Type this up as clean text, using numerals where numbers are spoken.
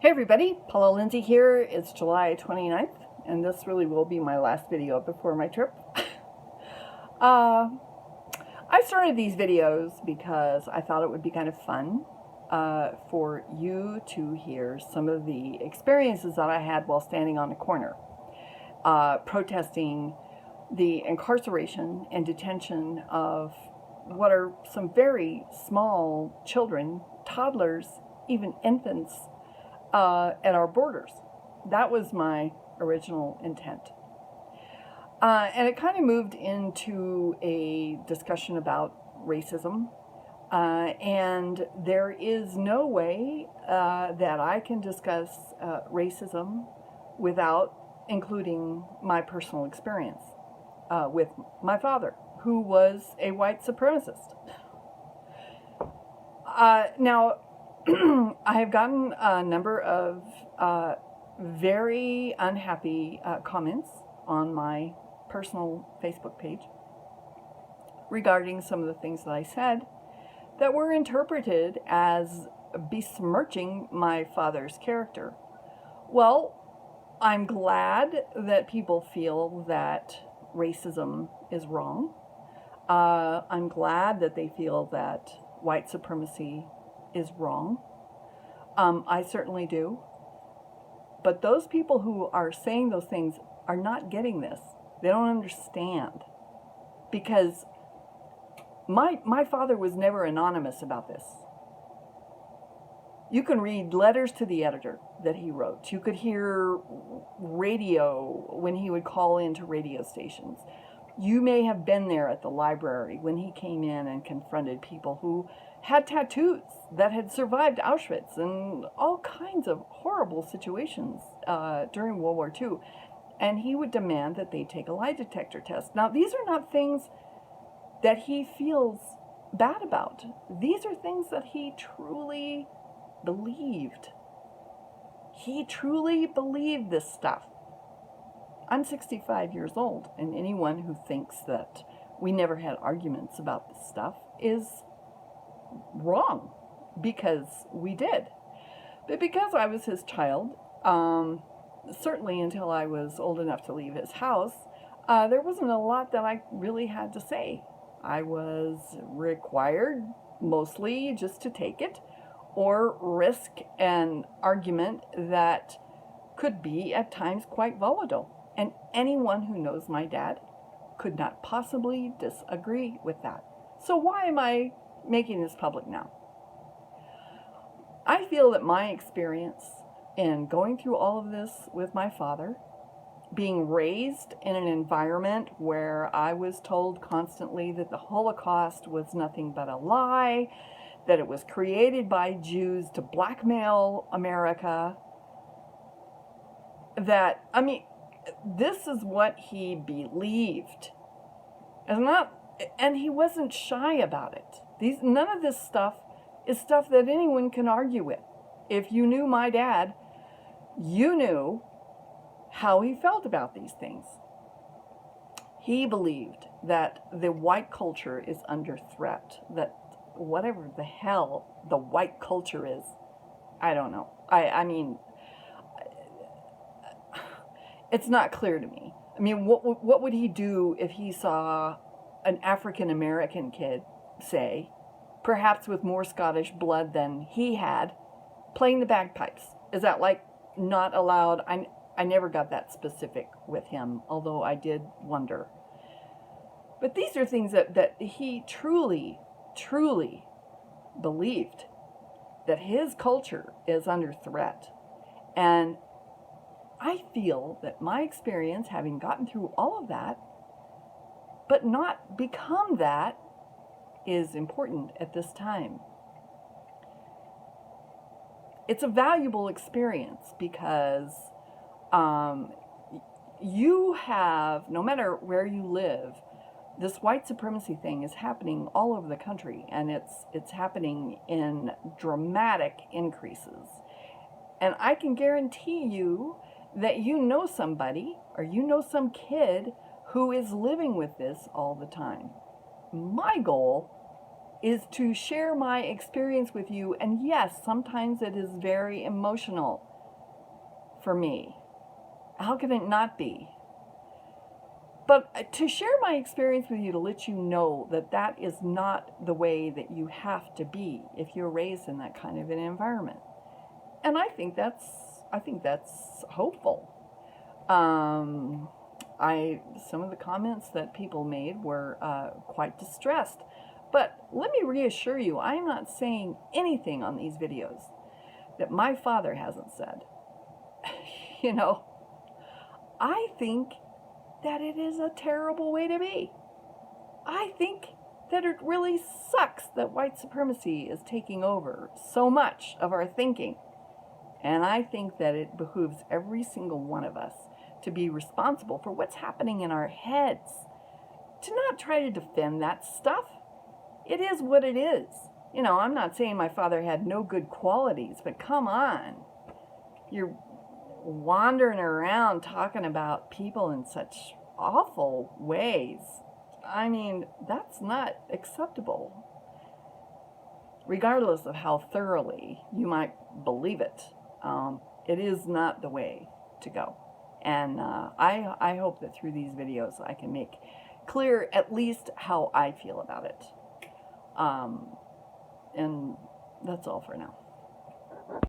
Hey everybody, Paula Lindsay here. It's July 29th, and this really will be my last video before my trip. uh, I started these videos because I thought it would be kind of fun for you to hear some of the experiences that I had while standing on a corner, protesting the incarceration and detention of what are some very small children, toddlers, even infants, at our borders. That was my original intent. And it kind of moved into a discussion about racism. And there is no way that I can discuss racism without including my personal experience with my father, who was a white supremacist. Now, I have gotten a number of very unhappy comments on my personal Facebook page regarding some of the things that I said that were interpreted as besmirching my father's character. Well, I'm glad that people feel that racism is wrong. I'm glad that they feel that white supremacy is wrong. I certainly do. But those people who are saying those things are not getting this. They don't understand. Because my father was never anonymous about this. You can read letters to the editor that he wrote. You could hear radio when he would call into radio stations. You may have been there at the library when he came in and confronted people who had tattoos that had survived Auschwitz and all kinds of horrible situations during World War II. And he would demand that they take a lie detector test. Now, these are not things that he feels bad about. These are things that he truly believed. He truly believed this stuff. I'm 65 years old, and anyone who thinks that we never had arguments about this stuff is wrong, because we did. But because I was his child, certainly until I was old enough to leave his house, there wasn't a lot that I really had to say. I was required mostly just to take it or risk an argument that could be at times quite volatile. And anyone who knows my dad could not possibly disagree with that. So why am I making this public now? I feel that my experience in going through all of this with my father, being raised in an environment where I was told constantly that the Holocaust was nothing but a lie, that it was created by Jews to blackmail America, this is what he believed. And he wasn't shy about it. None of this stuff is stuff that anyone can argue with. If you knew my dad, you knew how he felt about these things. He believed that the white culture is under threat, that whatever the hell the white culture is, I don't know. I mean, it's not clear to me. I mean, what would he do if he saw an African American kid, say, perhaps with more Scottish blood than he had, playing the bagpipes? Is that like not allowed? I never got that specific with him, although I did wonder. But these are things that he truly, truly believed, that his culture is under threat. And I feel that my experience, having gotten through all of that, but not become that, is important at this time. It's a valuable experience because you have, no matter where you live, this white supremacy thing is happening all over the country, and it's happening in dramatic increases. And I can guarantee you that you know somebody, or you know some kid who is living with this all the time. My goal is to share my experience with you. And yes, sometimes it is very emotional for me. How can it not be? But to share my experience with you, to let you know that that is not the way that you have to be if you're raised in that kind of an environment. And I think that's hopeful. Some of the comments that people made were quite distressed. But let me reassure you, I'm not saying anything on these videos that my father hasn't said. You know, I think that it is a terrible way to be. I think that it really sucks that white supremacy is taking over so much of our thinking. And I think that it behooves every single one of us to be responsible for what's happening in our heads, to not try to defend that stuff. It is what it is. You know, I'm not saying my father had no good qualities, but come on. You're wandering around talking about people in such awful ways. I mean, that's not acceptable. Regardless of how thoroughly you might believe it, it is not the way to go. And I hope that through these videos I can make clear at least how I feel about it. And that's all for now.